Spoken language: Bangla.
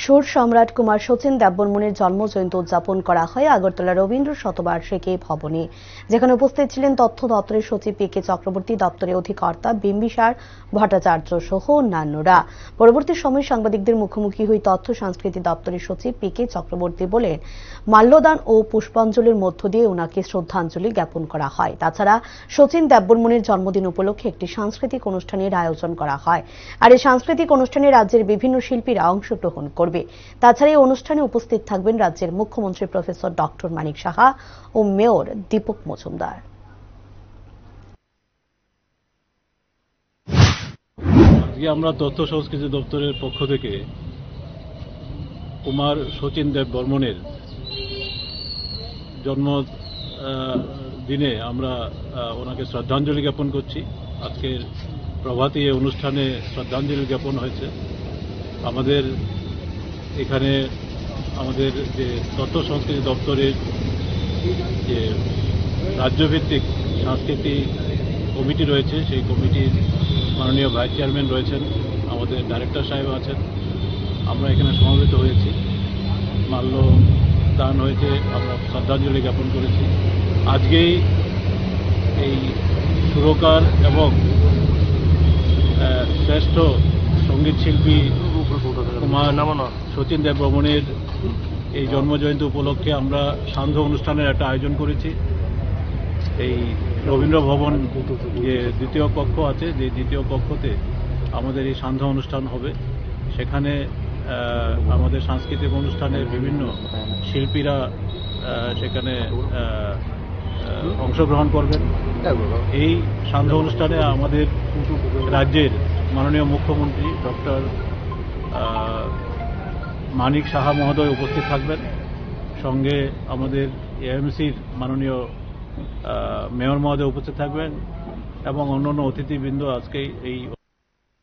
সুর সম্রাট কুমার শচীন দেববর্মনের জন্মজয়ন্তী উদযাপন করা হয় আগরতলা রবীন্দ্র শতবার্ষিকী ভবনে, যেখানে উপস্থিত ছিলেন তথ্য দপ্তরের সচিব পি.কে চক্রবর্তী, দপ্তরের অধিকর্তা বিম্বিসার ভট্টাচার্য সহ অন্যান্যরা। পরবর্তী সময়ে সাংবাদিকদের মুখোমুখি হয়ে তথ্য সংস্কৃতি দপ্তরের সচিব পি.কে চক্রবর্তী বলেন, মাল্যদান ও পুষ্পাঞ্জলির মধ্য দিয়ে ওনাকে শ্রদ্ধাঞ্জলি জ্ঞাপন করা হয়। তাছাড়া শচীন দেববর্মনের জন্মদিন উপলক্ষে একটি সাংস্কৃতিক অনুষ্ঠানের আয়োজন করা হয়, আর এই সাংস্কৃতিক অনুষ্ঠানে রাজ্যের বিভিন্ন শিল্পীরা অংশগ্রহণ করবে। তাছাড়া এই অনুষ্ঠানে উপস্থিত থাকবেন রাজ্যের মুখ্যমন্ত্রী প্রফেসর ডক্টর মানিক সাহা ও মেয়র দীপক মজুমদার। আজকে আমরা তথ্য সংস্কৃতি দপ্তরের পক্ষ থেকে কুমার শচীন দেববর্মনের জন্মদিনে আমরা ওনাকে শ্রদ্ধাঞ্জলি জ্ঞাপন করছি। আজকের প্রভাতী এই অনুষ্ঠানে শ্রদ্ধাঞ্জলি জ্ঞাপন হয়েছে। আমাদের এখানে আমাদের যে তথ্য সংস্কৃতি দপ্তরের যে রাজ্যভিত্তিক সাংস্কৃতিক কমিটি রয়েছে, সেই কমিটির মাননীয় ভাইস চেয়ারম্যান রয়েছেন, আমাদের ডাইরেক্টর সাহেব আছেন। আমরা এখানে সমবেত হয়েছি, মাল্য দান হয়েছে, আমরা শ্রদ্ধাঞ্জলি জ্ঞাপন করেছি। আজকেই এই সুরকার এবং শ্রেষ্ঠ সঙ্গীত শিল্পী কুমার শচীন দেববর্মনের এই জন্মজয়ন্তী উপলক্ষে আমরা সান্ধ্য অনুষ্ঠানের একটা আয়োজন করেছি। এই রবীন্দ্র ভবন যে দ্বিতীয় কক্ষ আছে, যে দ্বিতীয় কক্ষতে আমাদের এই সান্ধ্য অনুষ্ঠান হবে। সেখানে আমাদের সাংস্কৃতিক অনুষ্ঠানে বিভিন্ন শিল্পীরা সেখানে অংশগ্রহণ করবেন। এই সান্ধ্য অনুষ্ঠানে আমাদের রাজ্যের মাননীয় মুখ্যমন্ত্রী ডক্টর মানিক সাহা মহোদয় উপস্থিত থাকবেন। সঙ্গে আমাদের এএমসির মাননীয় মেয়র মহোদয় উপস্থিত থাকবেন এবং অন্যান্য অতিথিবৃন্দ আজকে এই